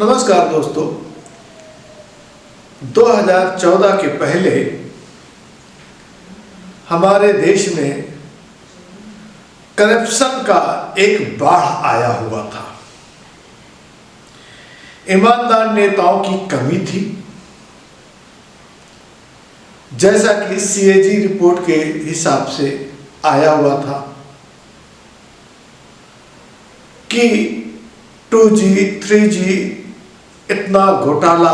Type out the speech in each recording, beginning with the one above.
नमस्कार दोस्तों, 2014 के पहले हमारे देश में करप्शन का एक बाढ़ आया हुआ था। ईमानदार नेताओं की कमी थी। जैसा कि सीएजी रिपोर्ट के हिसाब से आया हुआ था कि 2G, 3G इतना घोटाला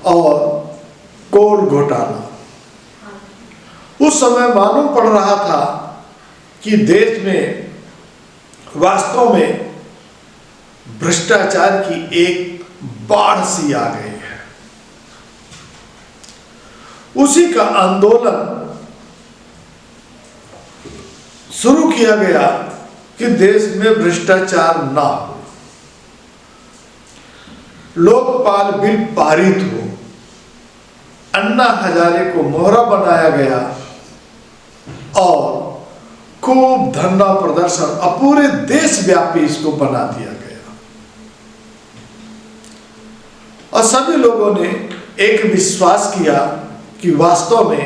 और कोल घोटाला, उस समय मालूम पड़ रहा था कि देश में वास्तव में भ्रष्टाचार की एक बाढ़ सी आ गई है। उसी का आंदोलन शुरू किया गया कि देश में भ्रष्टाचार ना हो, लोकपाल बिल पारित हो, अन्ना हजारे को मोहरा बनाया गया और खूब धरना प्रदर्शन और पूरे देश व्यापी इसको बना दिया गया। और सभी लोगों ने एक विश्वास किया कि वास्तव में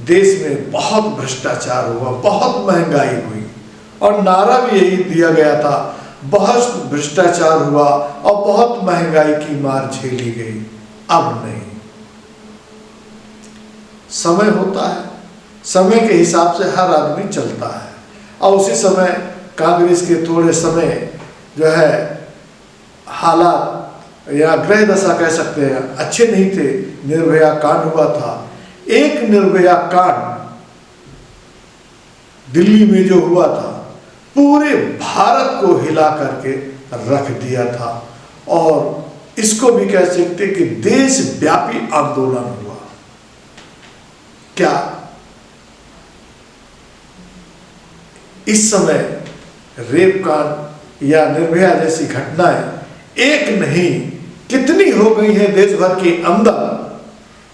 देश में बहुत भ्रष्टाचार हुआ, बहुत महंगाई हुई, और नारा भी यही दिया गया था, बहुत भ्रष्टाचार हुआ और बहुत महंगाई की मार झेली गई। अब नहीं, समय होता है, समय के हिसाब से हर आदमी चलता है। और उसी समय कांग्रेस के थोड़े समय जो है हालात या ग्रह दशा कह सकते हैं अच्छे नहीं थे। निर्भया कांड हुआ था। एक निर्भया कांड दिल्ली में जो हुआ था पूरे भारत को हिला करके रख दिया था, और इसको भी कह सकते कि देशव्यापी आंदोलन हुआ। क्या इस समय रेप कांड या निर्भया जैसी घटनाएं एक नहीं कितनी हो गई है देश भर के अंदर,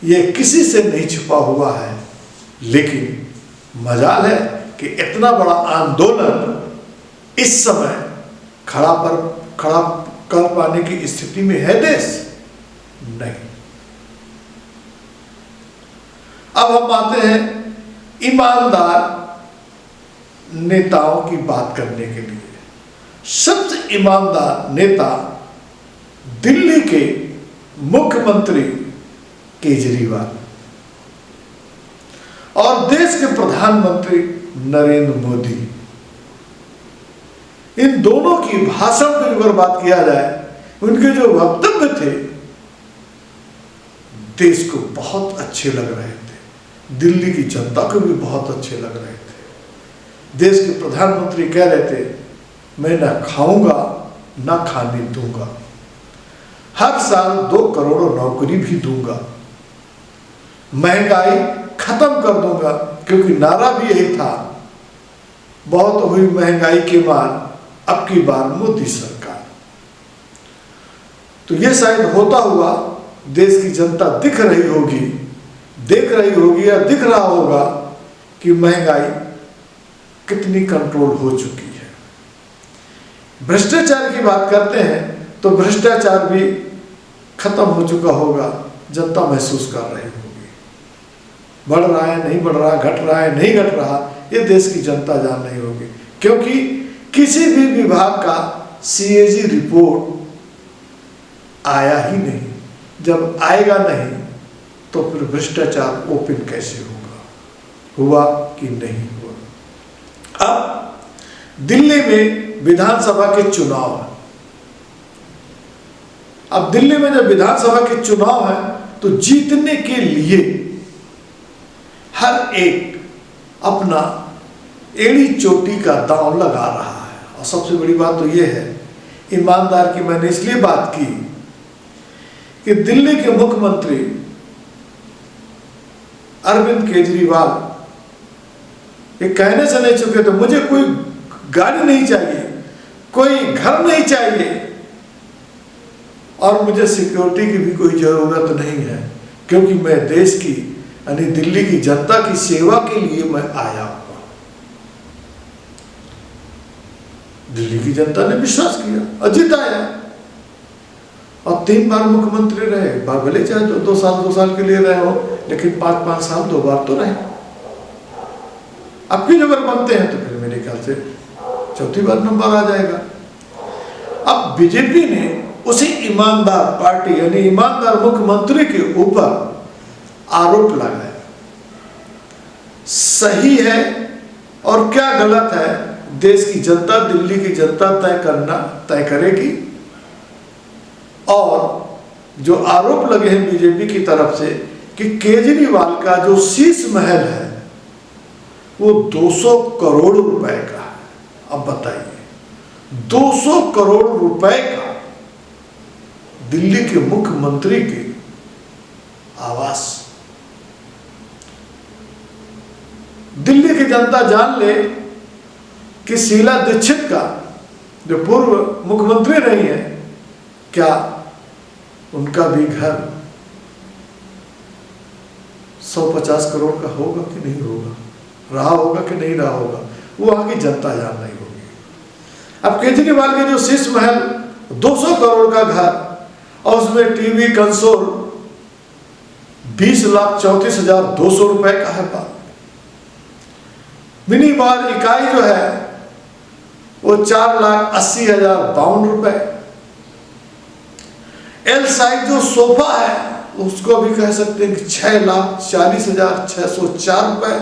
ये किसी से नहीं छिपा हुआ है। लेकिन मजाल है कि इतना बड़ा आंदोलन इस समय खड़ा कर पाने की स्थिति में है देश? नहीं। अब हम आते हैं ईमानदार नेताओं की बात करने के लिए। सबसे ईमानदार नेता दिल्ली के मुख्यमंत्री केजरीवाल और देश के प्रधानमंत्री नरेंद्र मोदी, इन दोनों की भाषण पर अगर बात किया जाए, उनके जो वक्तव्य थे देश को बहुत अच्छे लग रहे थे, दिल्ली की जनता को भी बहुत अच्छे लग रहे थे। देश के प्रधानमंत्री कह रहे थे, मैं ना खाऊंगा ना खाने दूंगा, हर साल 2 करोड़ नौकरी भी दूंगा, महंगाई खत्म कर दूंगा, क्योंकि नारा भी यही था, बहुत हुई महंगाई के मार, अब की बार मोदी सरकार। तो ये शायद होता हुआ देश की जनता दिख रही होगी, देख रही होगी या दिख रहा होगा कि महंगाई कितनी कंट्रोल हो चुकी है। भ्रष्टाचार की बात करते हैं तो भ्रष्टाचार भी खत्म हो चुका होगा, जनता महसूस कर रही होगी। बढ़ रहा है नहीं बढ़ रहा, घट रहा है नहीं घट रहा, ये देश की जनता जान रही होगी, क्योंकि किसी भी विभाग का सीएजी रिपोर्ट आया ही नहीं। जब आएगा नहीं तो फिर भ्रष्टाचार ओपन कैसे होगा? हुआ कि नहीं हुआ? अब दिल्ली में विधानसभा के चुनाव है। अब दिल्ली में जब विधानसभा के चुनाव है तो जीतने के लिए हर एक अपना एड़ी चोटी का दांव लगा रहा है। और सबसे बड़ी बात तो यह है, ईमानदार की मैंने इसलिए बात की कि दिल्ली के मुख्यमंत्री अरविंद केजरीवाल ये कहने से नहीं चुके थे, मुझे कोई गाड़ी नहीं चाहिए, कोई घर नहीं चाहिए और मुझे सिक्योरिटी की भी कोई जरूरत नहीं है, क्योंकि मैं देश की यानी दिल्ली की जनता की सेवा के लिए मैं आया हूं। दिल्ली की जनता ने विश्वास किया और जिताया। और 3 बार मुख्यमंत्री रहे, भले चाहे 2 साल के लिए रहे हो, लेकिन 5-5 साल 2 बार तो रहे। अब फिर अगर बनते हैं तो फिर मेरे ख्याल से चौथी बार नंबर आ जाएगा। अब बीजेपी ने उसी ईमानदार पार्टी यानी ईमानदार मुख्यमंत्री के ऊपर आरोप लगाया। सही है और क्या गलत है, देश की जनता, दिल्ली की जनता तय करेगी। और जो आरोप लगे हैं बीजेपी की तरफ से कि केजरीवाल का जो शीश महल है वो 200 करोड़ रुपए का है। अब बताइए 200 करोड़ रुपए का दिल्ली के मुख्यमंत्री के आवास। दिल्ली की जनता जान ले कि शीला दीक्षित का जो पूर्व मुख्यमंत्री रही है, क्या उनका भी घर 150 करोड़ का होगा कि नहीं होगा, रहा होगा कि नहीं रहा होगा, वो वहां की जनता जान नहीं होगी। अब केजरीवाल के जो शीश महल 200 करोड़ का घर और उसमें टीवी कंसोल 20,34,200 रुपए का है। मिनी बार इकाई जो है वो 4,80,052 रुपए। एल साइज जो सोफा है उसको भी कह सकते हैं कि 6,40,604 रुपए।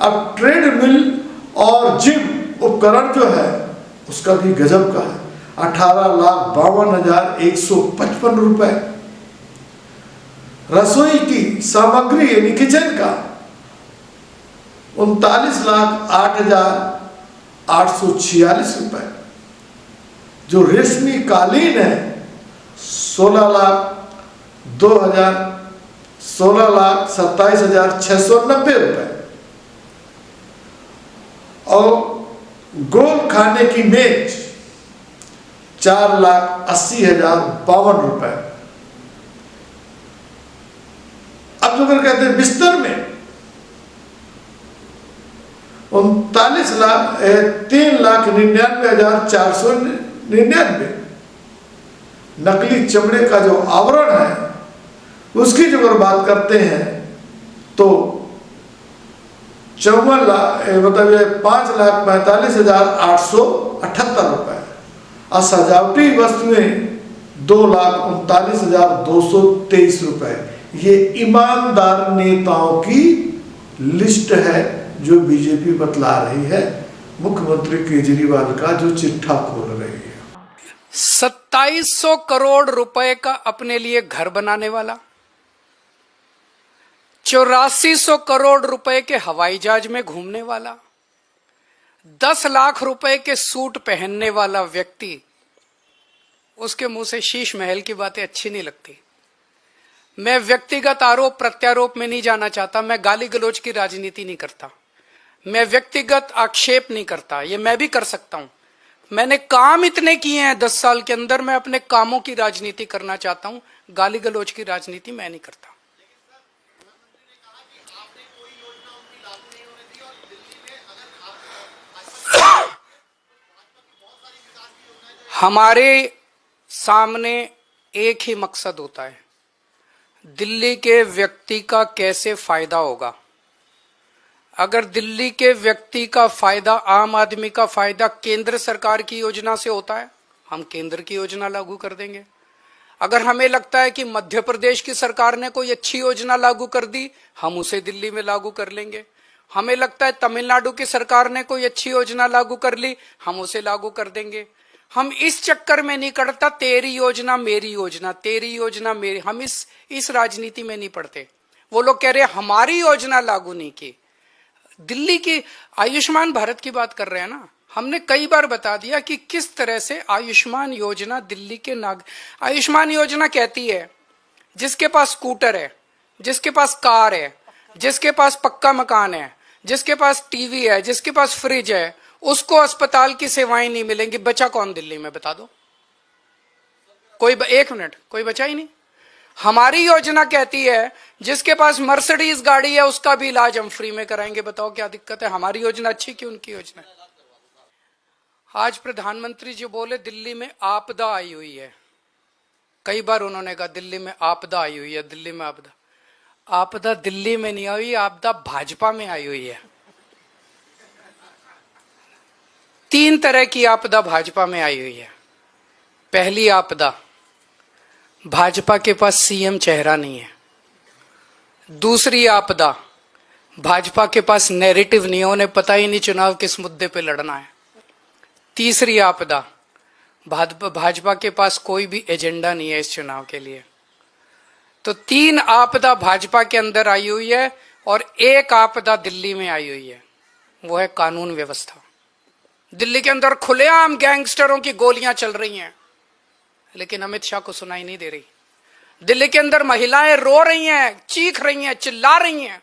अब ट्रेडमिल और जिम उपकरण जो है उसका भी गजब का है, 18,52,155 रुपए। रसोई की सामग्री यानी किचन का 39,08,846 रुपए। जो रेशमी कालीन है 16,27,690 रुपए। और गोल खाने की मेज 4,80,052 रुपए। अब जो कहते हैं बिस्तर में 3,99,499। नकली चमड़े का जो आवरण है उसकी जो अगर बात करते हैं तो 5,45,878 रुपए। और सजावटी वस्तुएं 2,39,223 रुपए। ये ईमानदार नेताओं की लिस्ट है जो बीजेपी बतला रही है, मुख्यमंत्री केजरीवाल का जो चिट्ठा खोल रही है। 2700 करोड़ रुपए का अपने लिए घर बनाने वाला, 8400 करोड़ रुपए के हवाई जहाज में घूमने वाला, 10 लाख रुपए के सूट पहनने वाला व्यक्ति, उसके मुंह से शीश महल की बातें अच्छी नहीं लगती। मैं व्यक्तिगत आरोप प्रत्यारोप में नहीं जाना चाहता, मैं गाली गलौज की राजनीति नहीं करता, मैं व्यक्तिगत आक्षेप नहीं करता, ये मैं भी कर सकता हूं। मैंने काम इतने किए हैं 10 साल के अंदर, मैं अपने कामों की राजनीति करना चाहता हूं, गाली गलौज की राजनीति मैं नहीं करता। हमारे सामने एक ही मकसद होता है, दिल्ली के व्यक्ति का कैसे फायदा होगा। अगर दिल्ली के व्यक्ति का फायदा, आम आदमी का फायदा केंद्र सरकार की योजना से होता है, हम केंद्र की योजना लागू कर देंगे। अगर हमें लगता है कि मध्य प्रदेश की सरकार ने कोई अच्छी योजना लागू कर दी, हम उसे दिल्ली में लागू कर लेंगे। हमें लगता है तमिलनाडु की सरकार ने कोई अच्छी योजना लागू कर ली, हम उसे लागू कर देंगे। हम इस चक्कर में नहीं करता तेरी योजना मेरी योजना, तेरी योजना मेरी, हम इस राजनीति में नहीं पड़ते। वो लोग कह रहे हैं हमारी योजना लागू नहीं की। दिल्ली की आयुष्मान भारत की बात कर रहे हैं ना, हमने कई बार बता दिया कि किस तरह से आयुष्मान योजना दिल्ली के आयुष्मान योजना कहती है जिसके पास स्कूटर है, जिसके पास कार है, जिसके पास पक्का मकान है, जिसके पास टीवी है, जिसके पास फ्रिज है, उसको अस्पताल की सेवाएं नहीं मिलेंगी। बचा कौन दिल्ली में, बता दो कोई? एक मिनट, कोई बचा ही नहीं। हमारी योजना कहती है जिसके पास मर्सिडीज गाड़ी है उसका भी इलाज हम फ्री में कराएंगे। बताओ क्या दिक्कत है? हमारी योजना अच्छी कि उनकी योजना? आज प्रधानमंत्री जी बोले दिल्ली में आपदा आई हुई है। कई बार उन्होंने कहा दिल्ली में आपदा आई हुई है, दिल्ली में आपदा। आपदा दिल्ली में नहीं आई, आपदा भाजपा में आई हुई है। 3 तरह की आपदा भाजपा में आई हुई है। पहली आपदा, भाजपा के पास सीएम चेहरा नहीं है। दूसरी आपदा, भाजपा के पास नैरेटिव नहीं है, उन्हें पता ही नहीं चुनाव किस मुद्दे पे लड़ना है। तीसरी आपदा, भाजपा के पास कोई भी एजेंडा नहीं है इस चुनाव के लिए। तो 3 आपदा भाजपा के अंदर आई हुई है और एक आपदा दिल्ली में आई हुई है, वो है कानून व्यवस्था। दिल्ली के अंदर खुलेआम गैंगस्टरों की गोलियां चल रही हैं, लेकिन अमित शाह को सुनाई नहीं दे रही। दिल्ली के अंदर महिलाएं रो रही हैं, चीख रही हैं, चिल्ला रही हैं,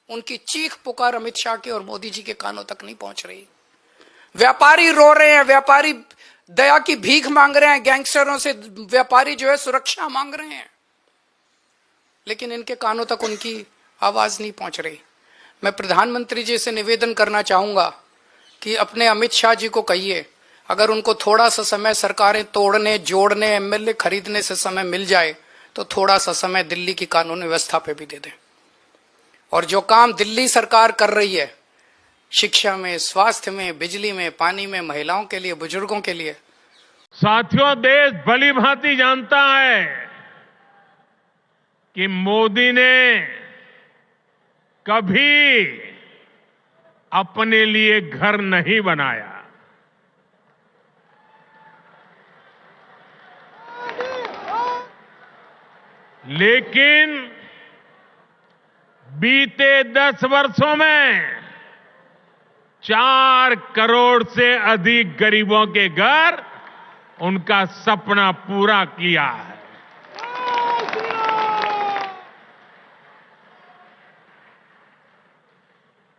उनकी चीख पुकार अमित शाह के और मोदी जी के कानों तक नहीं पहुंच रही। व्यापारी रो रहे हैं, व्यापारी दया की भीख मांग रहे हैं, गैंगस्टरों से व्यापारी जो है सुरक्षा मांग रहे हैं, लेकिन इनके कानों तक उनकी आवाज नहीं पहुंच रही। मैं प्रधानमंत्री जी से निवेदन करना चाहूंगा कि अपने अमित शाह जी को कहिए, अगर उनको थोड़ा सा समय सरकारें तोड़ने, जोड़ने, एमएलए खरीदने से समय मिल जाए तो थोड़ा सा समय दिल्ली की कानून व्यवस्था पे भी दे दें। और जो काम दिल्ली सरकार कर रही है शिक्षा में, स्वास्थ्य में, बिजली में, पानी में, महिलाओं के लिए, बुजुर्गों के लिए। साथियों, देश भली भांति जानता है कि मोदी ने कभी अपने लिए घर नहीं बनाया। लेकिन बीते 10 वर्षों में 4 करोड़ से अधिक गरीबों के घर उनका सपना पूरा किया है।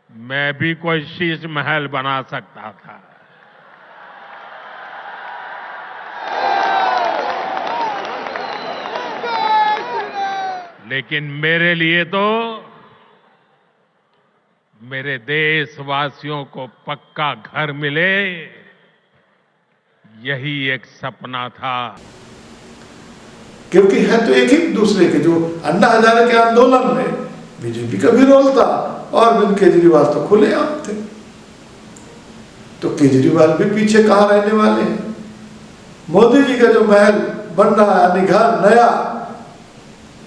मैं भी कोई शीश महल बना सकता था, लेकिन मेरे लिए तो मेरे देशवासियों को पक्का घर मिले, यही एक सपना था। क्योंकि है तो एक ही दूसरे के, जो अन्ना हजारे के आंदोलन में बीजेपी का भी रोल था और अरविंद केजरीवाल तो खुलेआम थे। तो केजरीवाल भी पीछे कहां रहने वाले हैं। मोदी जी का जो महल बन रहा है, निगाह नया,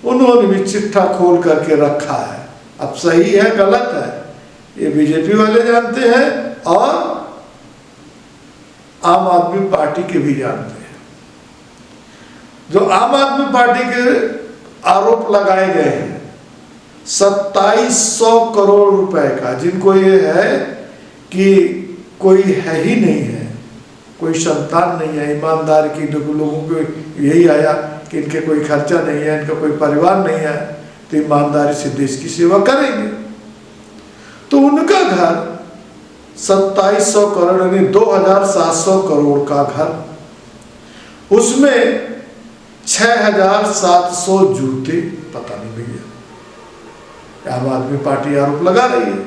उन्होंने भी चिट्ठा खोल करके रखा है। अब सही है गलत है ये बीजेपी वाले जानते हैं और आम आदमी पार्टी के भी जानते हैं। जो आम आदमी पार्टी के आरोप लगाए गए हैं 2700 करोड़ रुपए का, जिनको ये है कि कोई है ही नहीं है, कोई संतान नहीं है, ईमानदार की लोगों को यही आया कि इनके कोई खर्चा नहीं है, इनका कोई परिवार नहीं है, तो ईमानदारी से देश की सेवा करेंगे। तो उनका घर 2700 करोड़ यानी 2700 करोड़ का घर, उसमें 6700 जूते, पता नहीं भैया, आम आदमी पार्टी आरोप लगा रही है।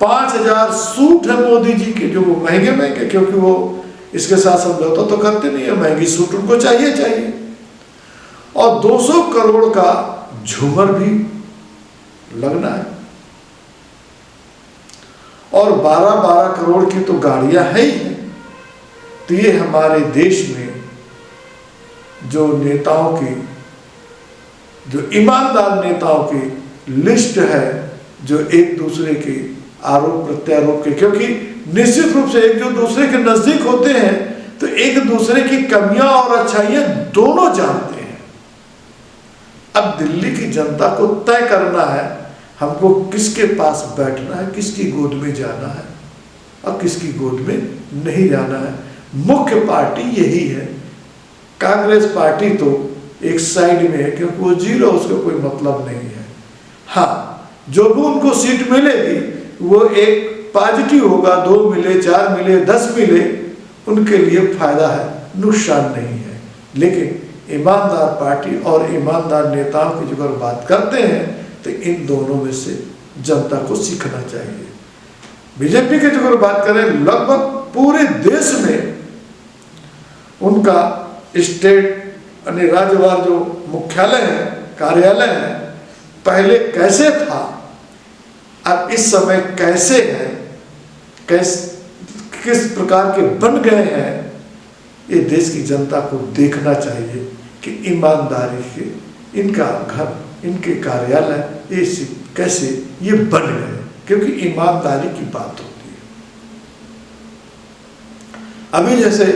5000 सूट है मोदी जी के, जो वो महंगे महंगे, क्योंकि वो इसके साथ समझौता तो करते नहीं है, महंगी सूट उनको चाहिए। और 200 करोड़ का झूमर भी लगना है और 12-12 करोड़ की तो गाड़ियां है ही है। तो ये हमारे देश में जो नेताओं की, जो ईमानदार नेताओं की लिस्ट है, जो एक दूसरे के आरोप प्रत्यारोप के, क्योंकि निश्चित रूप से एक जो दूसरे के नजदीक होते हैं तो एक दूसरे की कमियां और अच्छाइयां दोनों जानते हैं। अब दिल्ली की जनता को तय करना है हमको किसके पास बैठना है, किसकी गोद में जाना है और किसकी गोद में नहीं जाना है। मुख्य पार्टी यही है। कांग्रेस पार्टी तो एक साइड में है क्योंकि वो जीरो, उसका कोई मतलब नहीं है। हाँ, जो भी उनको सीट मिलेगी वो एक पॉजिटिव होगा, 2 मिले, 4 मिले, 10 मिले, उनके लिए फायदा है, नुकसान नहीं है। लेकिन ईमानदार पार्टी और ईमानदार नेताओं की जब बात करते हैं तो इन दोनों में से जनता को सीखना चाहिए। बीजेपी की अगर बात करें, लगभग पूरे देश में उनका स्टेट यानी राज्यवार जो मुख्यालय है, कार्यालय है, पहले कैसे था, अब इस समय कैसे है, किस प्रकार के बन गए हैं, ये देश की जनता को देखना चाहिए कि ईमानदारी से इनका घर, इनके कार्यालय ये कैसे ये बन गए, क्योंकि ईमानदारी की बात होती है। अभी जैसे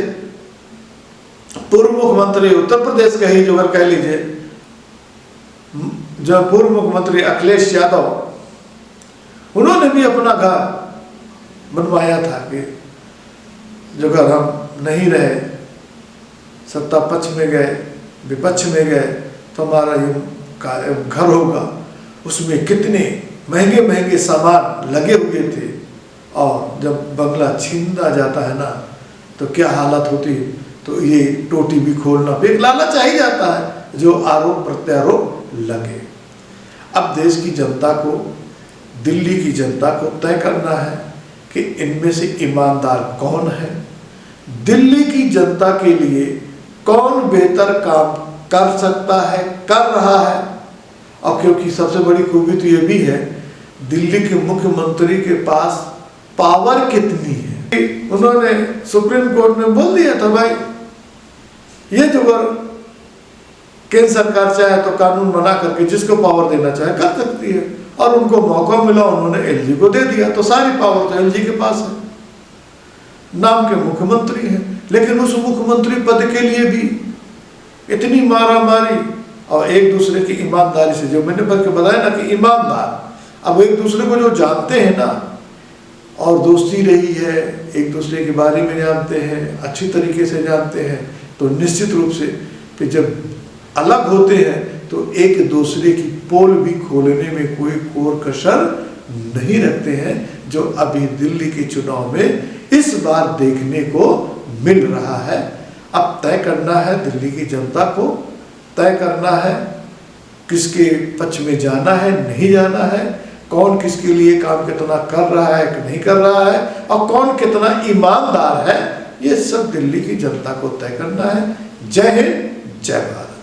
पूर्व मुख्यमंत्री उत्तर प्रदेश का ही जो अगर कह लीजिए, जो पूर्व मुख्यमंत्री अखिलेश यादव, उन्होंने भी अपना घर बनवाया था कि जो घर हम नहीं रहे, सत्ता पक्ष में गए, विपक्ष में गए, तो हमारा ये घर होगा, उसमें कितने महंगे महंगे सामान लगे हुए थे, और जब बंगला छीना जाता है ना तो क्या हालत होती है। तो ये टोटी भी खोलना एक लालच आ ही जाता है, जो आरोप प्रत्यारोप लगे। अब देश की जनता को, दिल्ली की जनता को तय करना है कि इनमें से ईमानदार कौन है, दिल्ली की जनता के लिए कौन बेहतर काम कर सकता है, कर रहा है। और क्योंकि सबसे बड़ी खूबी तो ये भी है, दिल्ली के मुख्यमंत्री के पास पावर कितनी है। उन्होंने सुप्रीम कोर्ट में बोल दिया था, भाई ये जो केंद्र सरकार चाहे तो कानून बना करके जिसको पावर देना चाहे कर सकती है, और उनको मौका मिला, उन्होंने एलजी को दे दिया, तो सारी पावर तो एलजी के पास है, नाम के मुख्यमंत्री हैं। लेकिन उस मुख्यमंत्री पद के लिए भी इतनी मारा मारी, और एक दूसरे की ईमानदारी से, जो मैंने बताया ना कि ईमानदार, अब एक दूसरे को जो जानते हैं ना, और दोस्ती रही है, एक दूसरे के बारे में जानते हैं, अच्छी तरीके से जानते हैं, तो निश्चित रूप से कि जब अलग होते हैं तो एक दूसरे की पोल भी खोलने में कोई कोर कसर नहीं रखते हैं, जो अभी दिल्ली के चुनाव में इस बार देखने को मिल रहा है। अब तय करना है दिल्ली की जनता को, तय करना है किसके पक्ष में जाना है, नहीं जाना है, कौन किसके लिए काम कितना कर रहा है कि नहीं कर रहा है, और कौन कितना ईमानदार है, ये सब दिल्ली की जनता को तय करना है। जय हिंद, जय भारत।